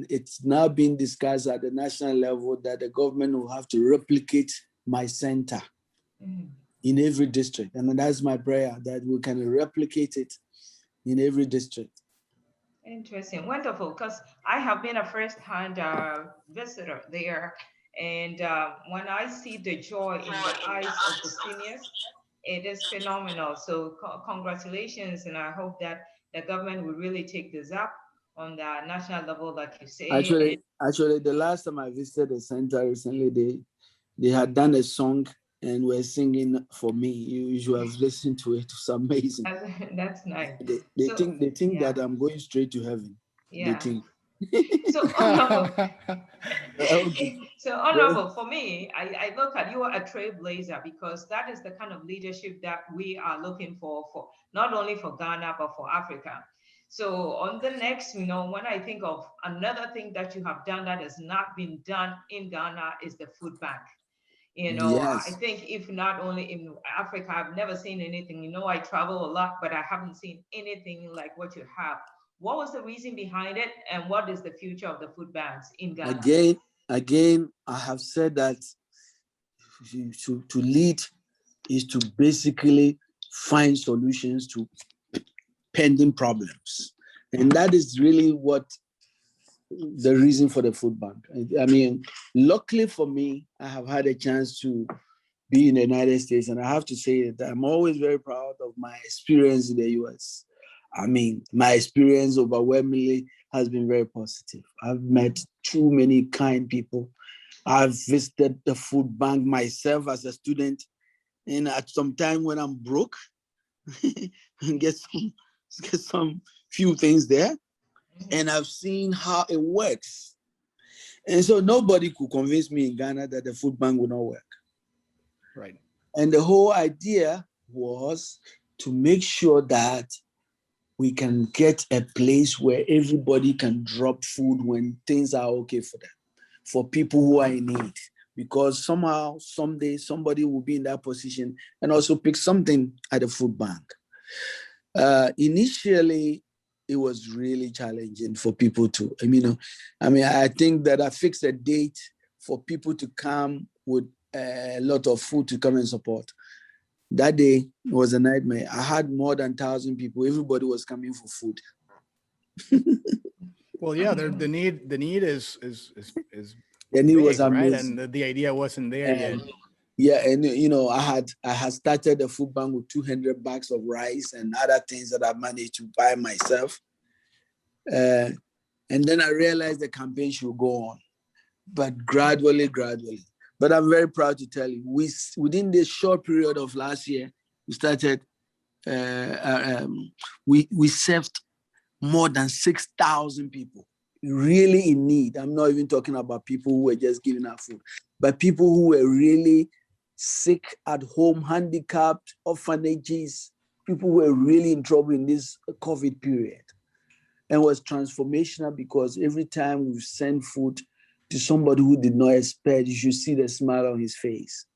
it's now being discussed at the national level that the government will have to replicate my center in every district. And that's my prayer, that we can replicate it in every district. Interesting, wonderful, because I have been a first-hand visitor there. And when I see the joy in the eyes of the seniors, it is phenomenal. So congratulations, and I hope that the government will really take this up on the national level, like you say. Actually, the last time I visited the center recently, they had done a song and were singing for me. You should have listened to it. It's amazing. That's nice. They think that I'm going straight to heaven. Yeah. They think. So honorable. Okay. So honorable, for me, I look at you are a trailblazer, because that is the kind of leadership that we are looking for not only for Ghana, but for Africa. So on the next, when I think of another thing that you have done that has not been done in Ghana is the food bank. Yes. I think if not only in Africa, I've never seen anything. I travel a lot, but I haven't seen anything like what you have. What was the reason behind it, and what is the future of the food banks in Ghana? Again, I have said that to lead is to basically find solutions to pending problems. And that is really what the reason for the food bank. I mean, luckily for me, I have had a chance to be in the United States, and I have to say that I'm always very proud of my experience in the US. I mean, my experience overwhelmingly has been very positive. I've met too many kind people. I've visited the food bank myself as a student, and at some time when I'm broke, and get some few things there, and I've seen how it works. And so nobody could convince me in Ghana that the food bank would not work. Right. And the whole idea was to make sure that we can get a place where everybody can drop food when things are okay for them, for people who are in need. Because somehow, someday, somebody will be in that position and also pick something at the food bank. Initially, it was really challenging for people to, I think that I fixed a date for people to come with a lot of food to come and support. That day was a nightmare. I had more than 1,000 people. Everybody was coming for food. Well, yeah, the need is the need big, was amazing, right? And the idea wasn't there yet. Yeah, and I had started the food bank with 200 bags of rice and other things that I managed to buy myself. And then I realized the campaign should go on, but gradually. But I'm very proud to tell you, within this short period of last year, we started. We served more than 6,000 people really in need. I'm not even talking about people who were just giving out food, but people who were really sick at home, handicapped, orphanages, people who were really in trouble in this COVID period. And it was transformational because every time we send food, to somebody who did not expect, you should see the smile on his face.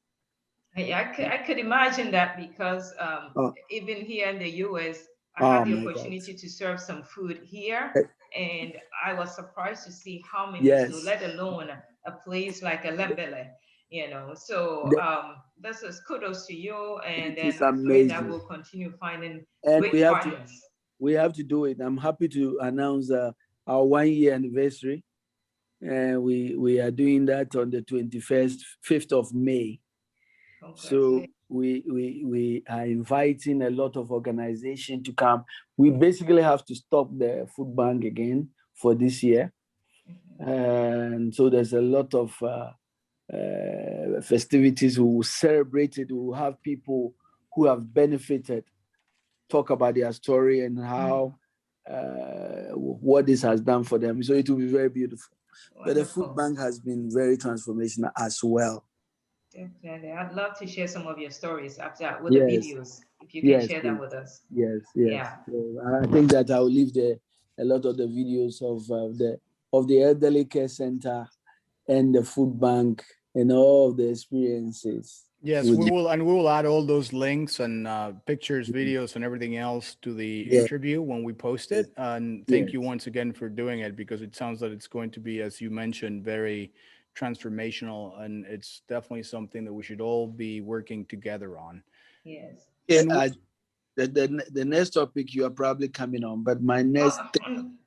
I could imagine that because Oh, even here in the US, I oh had the my God. opportunity to serve some food here, Eh, and I was surprised to see how many food, Yes, let alone a place like a Lembele, So this is kudos to you, and it then is I pray that amazing. we'll continue finding And great partners. we have to do it. I'm happy to announce our 1 year anniversary. And we are doing that on the 5th of May. So Congratulations. we are inviting a lot of organizations to come. We basically have to stop the food bank again for this year. And so there's a lot of festivities. We will celebrate it. We will have people who have benefited talk about their story and how what this has done for them. So it will be very beautiful. But the food Wonderful. bank has been very transformational as well. Definitely. I'd love to share some of your stories after with the Yes, videos, if you can yes, share that please. with us. Yes. Yeah. So I think that I will leave a lot of the videos of the elderly care center and the food bank and all of the experiences. Yes, With we you. will, and we will add all those links and pictures, videos, and everything else to the Yeah, interview when we post yes, it. And thank yes. you once again for doing it, because it sounds that it's going to be, as you mentioned, very transformational, and it's definitely something that we should all be working together on. Yes. Yeah, And the next topic you are probably coming on, but my next Oh, thing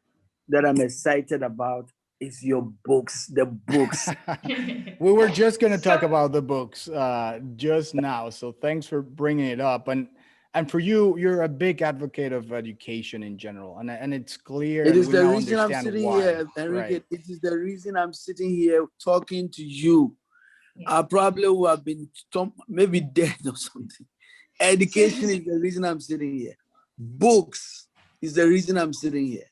that I'm excited about is your books, the books. we were just going to so talk about the books just now, so thanks for bringing it up. And for you, you're a big advocate of education in general, and it's clear, It and is we the now reason I'm understand sitting why. here, Enrique. Right. It is the reason I'm sitting here talking to you. yeah. I probably would have been maybe dead or something. Education is the reason I'm sitting here. Books is the reason I'm sitting here.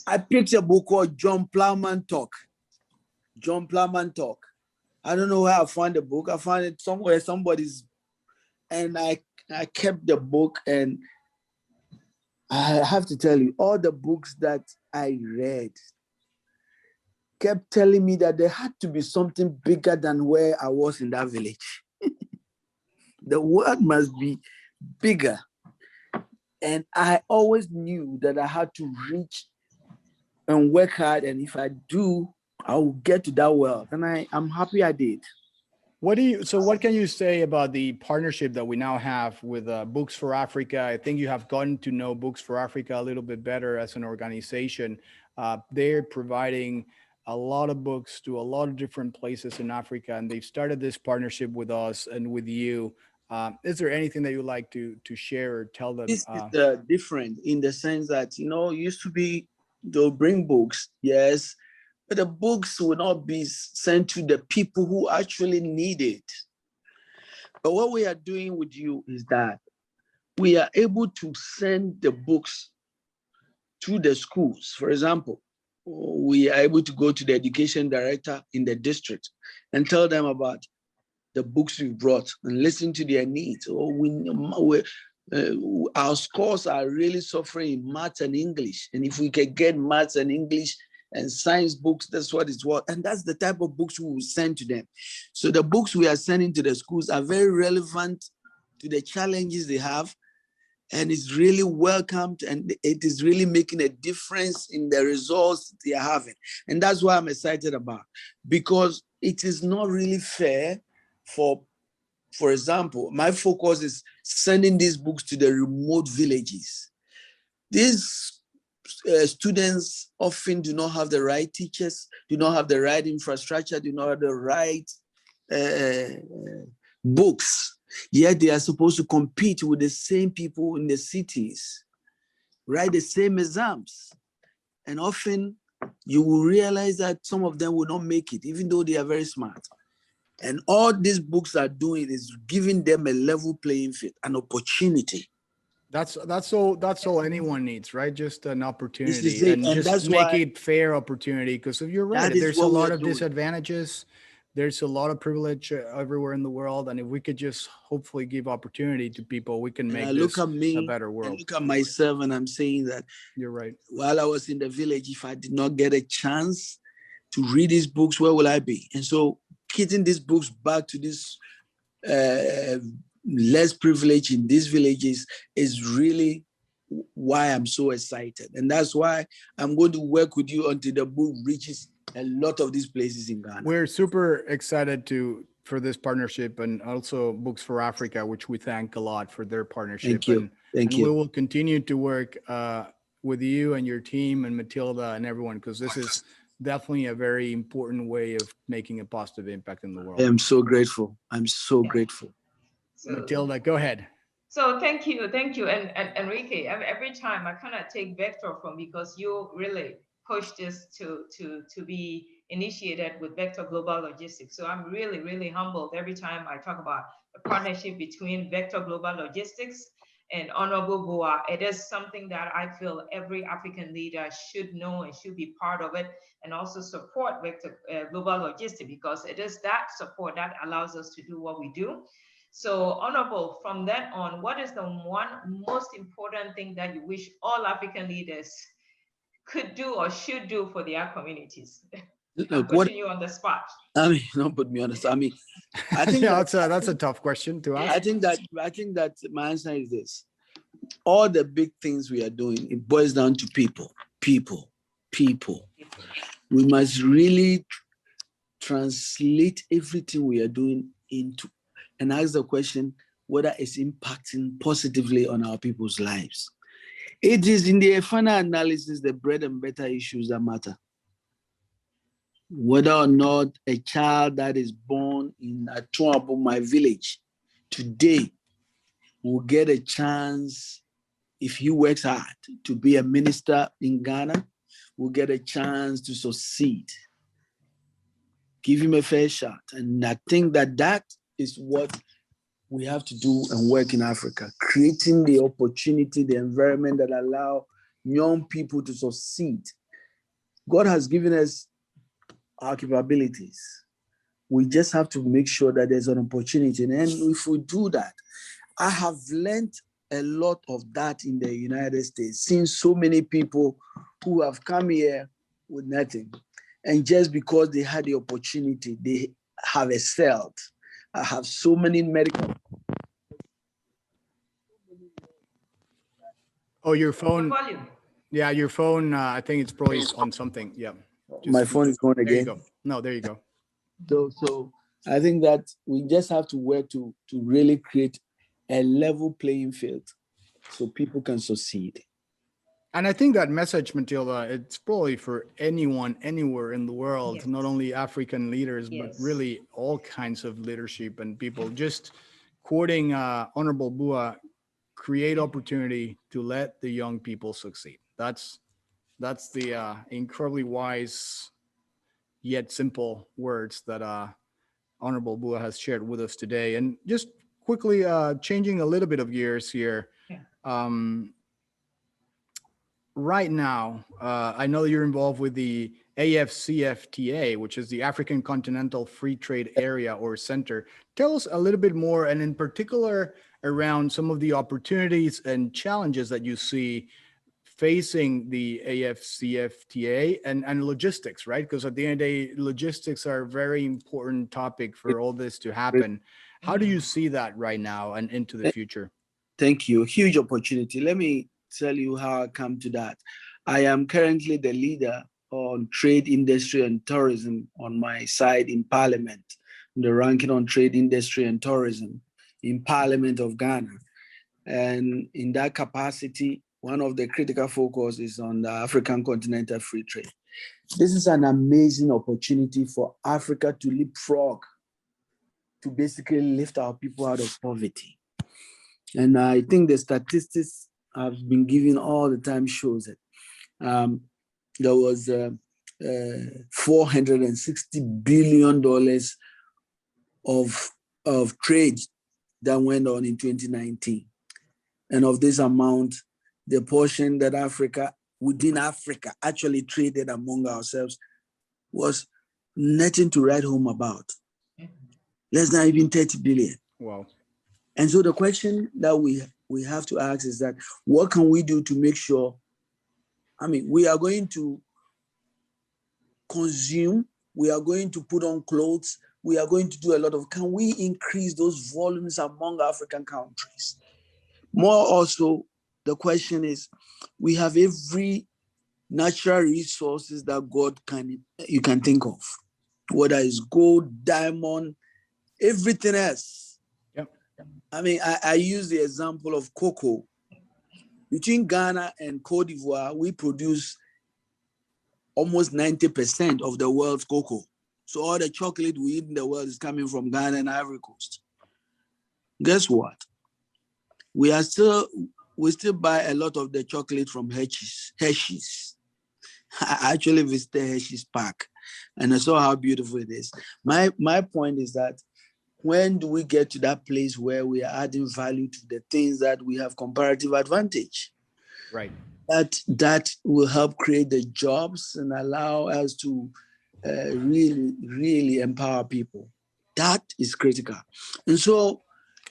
I picked a book called John Plowman Talk. John Plowman Talk. I don't know where I found the book. I found it somewhere, and I kept the book, and I have to tell you, all the books that I read kept telling me that there had to be something bigger than where I was in that village. The world must be bigger. And I always knew that I had to reach and work hard. And if I do, I will get to that world. And I'm happy I did. What can you say about the partnership that we now have with Books for Africa? I think you have gotten to know Books for Africa a little bit better as an organization. They're providing a lot of books to a lot of different places in Africa, and they've started this partnership with us and with you. Is there anything that you'd like to share or tell them? This is different in the sense that, used to be they'll bring books, yes, but the books will not be sent to the people who actually need it. But what we are doing with you is that we are able to send the books to the schools. For example, we are able to go to the education director in the district and tell them about the books we brought and listen to their needs. Our scores are really suffering in maths and English. And if we can get maths and English and science books, that's what it's worth. And that's the type of books we will send to them. So the books we are sending to the schools are very relevant to the challenges they have. And it's really welcomed, and it is really making a difference in the results they are having. And that's what I'm excited about, because it is not really fair for example, my focus is sending these books to the remote villages. These students often do not have the right teachers, do not have the right infrastructure, do not have the right books. Yet they are supposed to compete with the same people in the cities, write the same exams. And often you will realize that some of them will not make it, even though they are very smart. And all these books are doing is giving them a level playing field, an opportunity. That's all anyone needs, right? Just an This is opportunity, it. and And just that's make why it fair opportunity. Because if you're that right, is there's a what we lot are of doing. disadvantages. There's a lot of privilege everywhere in the world, and if we could just hopefully give opportunity to people, we can And I make look this at a me better and world. look at myself, and I'm saying that You're right. while I was in the village, if I did not get a chance to read these books, where will I be? And so getting these books back to this less privileged in these villages is really why I'm so excited. And that's why I'm going to work with you until the book reaches a lot of these places in Ghana. We're super excited for this partnership, and also Books for Africa, which we thank a lot for their partnership. Thank you. Thank you. We will continue to work with you and your team and Matilda and everyone, because this is definitely a very important way of making a positive impact in the world. I am so grateful. I'm so grateful. So, Matilda, go ahead. So thank you. And Enrique, every time I kind of take vector from, because you really push this to be initiated with Vector Global Logistics. So I'm really, really humbled every time I talk about the partnership between Vector Global Logistics and Honorable Buah. It is something that I feel every African leader should know and should be part of it, and also support Vector Global Logistics, because it is that support that allows us to do what we do. So, Honorable, from then on, what is the one most important thing that you wish all African leaders could do or should do for their communities? I'm putting you on the spot. I mean, don't put me on the spot. I mean, I think that's a tough question to ask. I think that my answer is this: all the big things we are doing, it boils down to people. We must really translate everything we are doing into, and ask the question whether it's impacting positively on our people's lives. It is in the final analysis the bread and butter issues that matter. Whether or not a child that is born in Atuabo, my village, today will get a chance, if he works hard, to be a minister in Ghana, will get a chance to succeed. Give him a fair shot. And I think that is what we have to do and work in Africa, creating the opportunity, the environment that allow young people to succeed. God has given us our capabilities. We just have to make sure that there's an opportunity. And if we do that, I have learned a lot of that in the United States, seeing so many people who have come here with nothing. And just because they had the opportunity, they have excelled. I have so many medical. Oh, your phone. Yeah, your phone. I think it's probably on something. Yeah. My phone is going again. There you go. No, there you go. So I think that we just have to work to really create a level playing field so people can succeed. And I think that message, Matilda, it's probably for anyone, anywhere in the world, yes. Not only African leaders, yes. But really all kinds of leadership and people. Just quoting Honorable Buah, create opportunity to let the young people succeed. That's the incredibly wise yet simple words that Honorable Buah has shared with us today. And just quickly changing a little bit of gears here. Yeah. Right now, I know that you're involved with the AFCFTA, which is the African Continental Free Trade Area or Center. Tell us a little bit more, and in particular around some of the opportunities and challenges that you see facing the AFCFTA and logistics, right? Because at the end of the day, logistics are a very important topic for all this to happen. How do you see that right now and into the future? Thank you. Huge opportunity. Let me tell you how I come to that. I am currently the leader on trade, industry, and tourism on my side in Parliament, the ranking on trade, industry, and tourism in Parliament of Ghana. And in that capacity, one of the critical focus is on the African Continental Free Trade. This is an amazing opportunity for Africa to leapfrog, to basically lift our people out of poverty. And I think the statistics I've been given all the time shows it. There was $460 billion of trade that went on in 2019. And of this amount, the portion that Africa, within Africa, actually traded among ourselves was nothing to write home about. Less than even 30 billion. Wow. And so the question that we have to ask is that, what can we do to make sure, we are going to consume, we are going to put on clothes, we are going to do a lot of, can we increase those volumes among African countries? More also, the question is, we have every natural resources that you can think of, whether it's gold, diamond, everything else. Yep. I mean, I use the example of cocoa. Between Ghana and Cote d'Ivoire, we produce almost 90% of the world's cocoa. So all the chocolate we eat in the world is coming from Ghana and Ivory Coast. Guess what? We still buy a lot of the chocolate from Hershey's. I actually visited Hershey's Park and I saw how beautiful it is. My point is that when do we get to that place where we are adding value to the things that we have comparative advantage? Right. That will help create the jobs and allow us to really, really empower people. That is critical. And so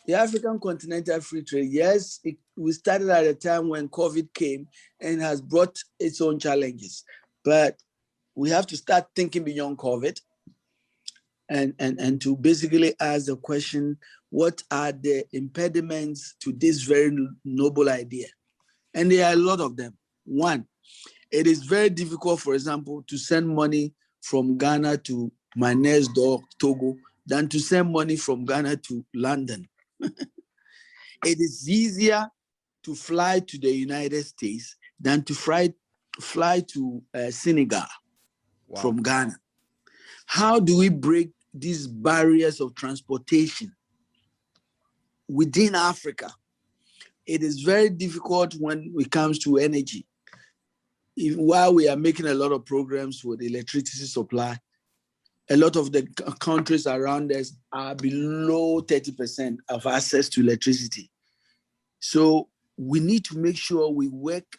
the African Continental Free Trade, yes, we started at a time when COVID came and has brought its own challenges. But we have to start thinking beyond COVID and to basically ask the question, what are the impediments to this very noble idea? And there are a lot of them. One, it is very difficult, for example, to send money from Ghana to my next door, Togo, than to send money from Ghana to London. It is easier to fly to the United States than to fly to Senegal from Ghana. How do we break these barriers of transportation within Africa? It is very difficult when it comes to energy. While we are making a lot of programs with electricity supply, a lot of the countries around us are below 30% of access to electricity. So we need to make sure we work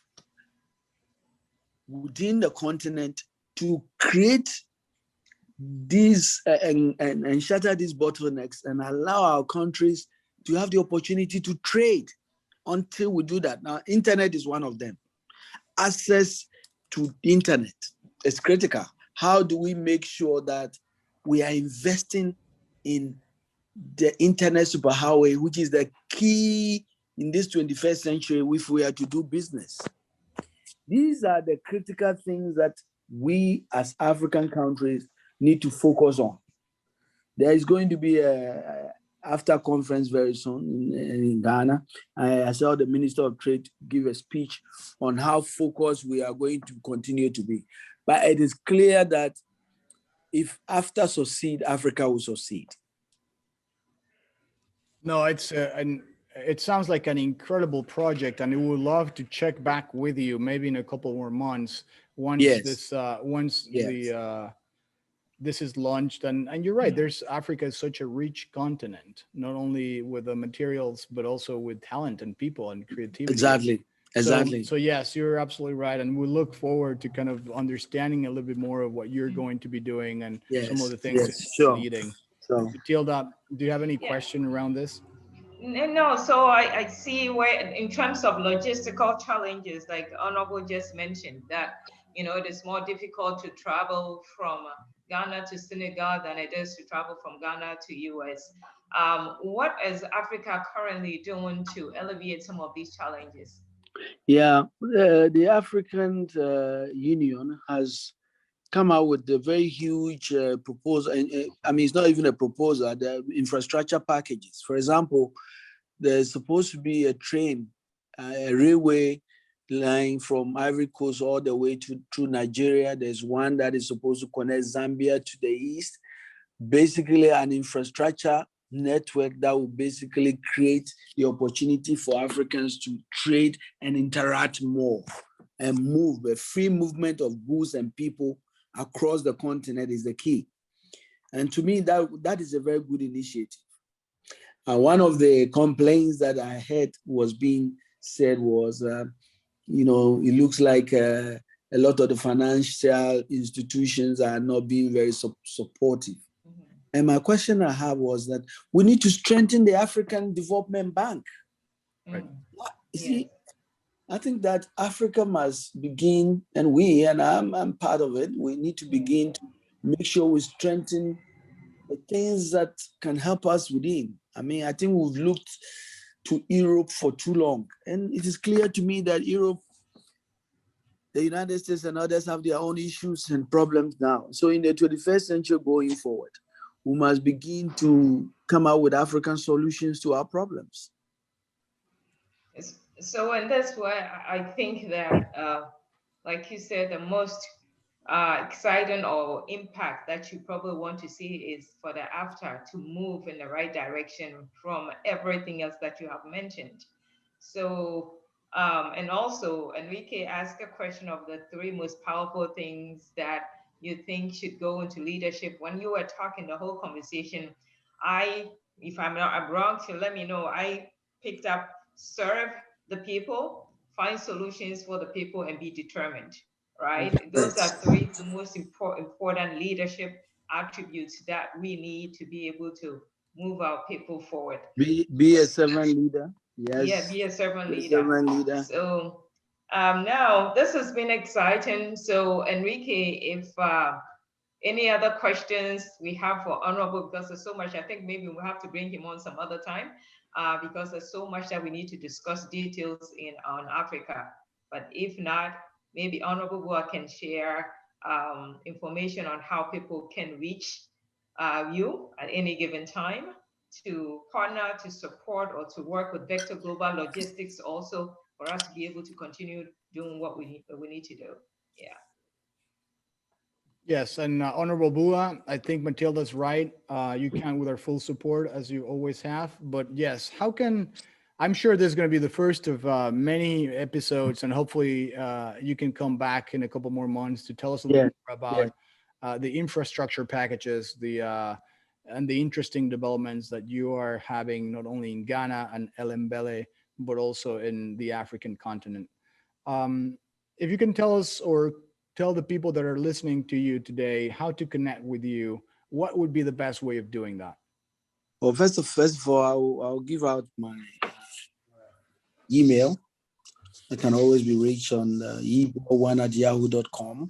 within the continent to create these and shatter these bottlenecks and allow our countries to have the opportunity to trade. Until we do that, now internet is one of them. Access to internet is critical. How do we make sure that we are investing in the internet superhighway, which is the key in this 21st century if we are to do business? These are the critical things that we as African countries need to focus on. There is going to be a after conference very soon in Ghana. I saw the Minister of Trade give a speech on how focused we are going to continue to be. But it is clear that if AFTA succeed, Africa will succeed. No, it sounds like an incredible project, and we would love to check back with you maybe in a couple more months once this is launched. And you're right, Africa is such a rich continent, not only with the materials but also with talent and people and creativity. Exactly. So yes, you're absolutely right, and we look forward to kind of understanding a little bit more of what you're going to be doing and some of the things you're leading. So Matilda, do you have any question around this? No, so I see where in terms of logistical challenges, like Honorable just mentioned, that it is more difficult to travel from Ghana to Senegal than it is to travel from Ghana to US. What is Africa currently doing to alleviate some of these challenges? Yeah, the African Union has come out with a very huge proposal. I mean, it's not even a proposal, the infrastructure packages. For example, there's supposed to be a train, a railway line from Ivory Coast all the way through Nigeria. There's one that is supposed to connect Zambia to the east. Basically, an infrastructure network that will basically create the opportunity for Africans to trade and interact more and move. A free movement of goods and people across the continent is the key. And to me, that is a very good initiative. One of the complaints that I heard was being said was, it looks like a lot of the financial institutions are not being very supportive. Mm-hmm. And my question I have was that we need to strengthen the African Development Bank. Right. You see, I think that Africa must begin, and I'm part of it, we need to begin to make sure we strengthen the things that can help us within. I mean, I think we've looked to Europe for too long, and it is clear to me that Europe, the United States and others have their own issues and problems now. So in the 21st century going forward, we must begin to come out with African solutions to our problems. So, and that's why I think that, like you said, the most exciting or impact that you probably want to see is for the after to move in the right direction from everything else that you have mentioned. So, and also Enrique asked a question of the three most powerful things that you think should go into leadership. When you were talking the whole conversation, if I'm wrong, so let me know. I picked up serve the people, find solutions for the people, and be determined, right? Those are three most important leadership attributes that we need to be able to move our people forward. Be a servant leader. Yes. Yeah, be a servant Be a leader. servant leader. So now this has been exciting. So Enrique, if any other questions we have for Honorable, because there's so much, I think maybe we'll have to bring him on some other time because there's so much that we need to discuss details on Africa. But if not, maybe Honorable Buah can share information on how people can reach you at any given time to partner, to support, or to work with Vector Global Logistics also for us to be able to continue doing what we need to do. Yeah. Yes, and Honorable Buah, I think Matilda's right. You can with our full support, as you always have. But yes, how can, I'm sure this is going to be the first of many episodes, and hopefully you can come back in a couple more months to tell us a little more about the infrastructure packages, and the interesting developments that you are having not only in Ghana and El Mbele, but also in the African continent. If you can tell us or tell the people that are listening to you today how to connect with you, what would be the best way of doing that? Well, first of all, I'll give out my email. It can always be reached on eboa1@yahoo.com.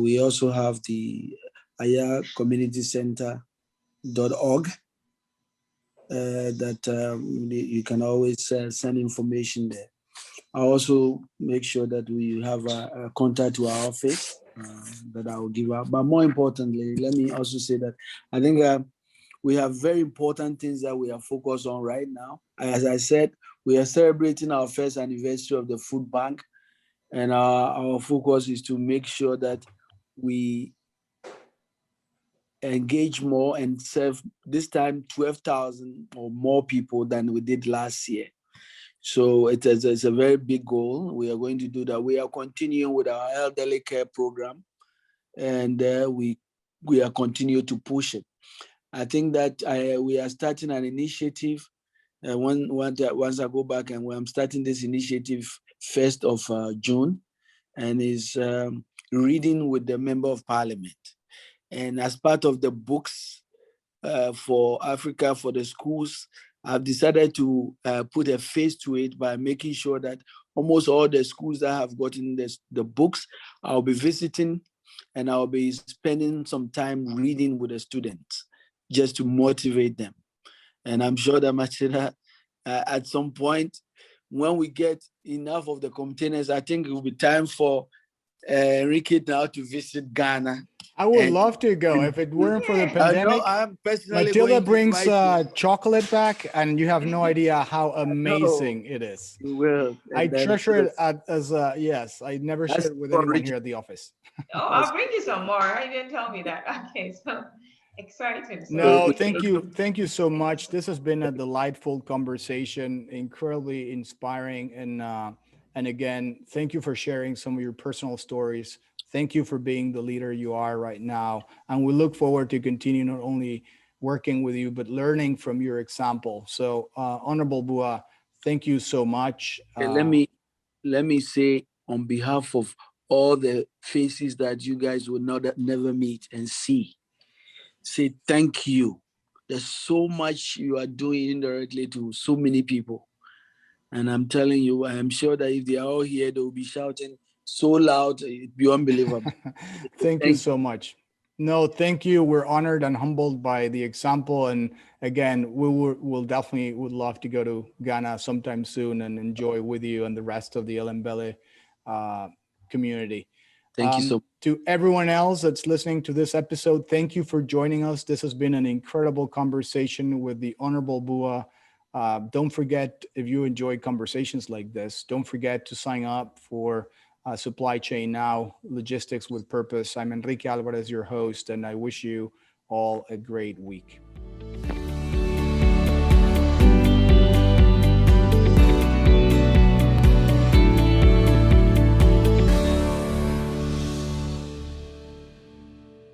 We also have the ayacommunitycenter.org that you can always send information there. I also make sure that we have a contact to our office that I will give out. But more importantly, let me also say that I think we have very important things that we are focused on right now. As I said, we are celebrating our first anniversary of the food bank, and our focus is to make sure that we engage more and serve this time 12,000 or more people than we did last year. So it's a very big goal. We are going to do that. We are continuing with our elderly care program, and we are continuing to push it. I think that we are starting an initiative. Once I go back, and I'm starting this initiative 1st of June, and is reading with the Member of Parliament. And as part of the books for Africa for the schools, I've decided to put a face to it by making sure that almost all the schools that have gotten the books, I'll be visiting, and I'll be spending some time reading with the students just to motivate them. And I'm sure that Matilda, at some point, when we get enough of the containers, I think it will be time for Enrique now to visit Ghana. I would love to go. If it weren't for the pandemic, I'm personally Matilda going brings chocolate back, and you have no idea how amazing it is. You will. I treasure it as yes. I never share it with anyone here at the office. Oh, I'll bring you some more. You didn't tell me that. Okay, so exciting. So no, thank you so much. This has been a delightful conversation, incredibly inspiring, and again, thank you for sharing some of your personal stories. Thank you for being the leader you are right now, and we look forward to continue not only working with you but learning from your example. So, Honorable Buah, thank you so much. Let me say on behalf of all the faces that you guys will never meet and see, say thank you. There's so much you are doing indirectly to so many people. And I'm telling you, I am sure that if they are all here, they will be shouting so loud, it'd be unbelievable. Thank you so much. No, thank you. We're honored and humbled by the example. And again, we'll definitely would love to go to Ghana sometime soon and enjoy with you and the rest of the Elembele community. Thank you so To everyone else that's listening to this episode, thank you for joining us. This has been an incredible conversation with the Honorable Buah. Don't forget, if you enjoy conversations like this, don't forget to sign up for Supply Chain Now, Logistics with Purpose. I'm Enrique Alvarez, your host, and I wish you all a great week.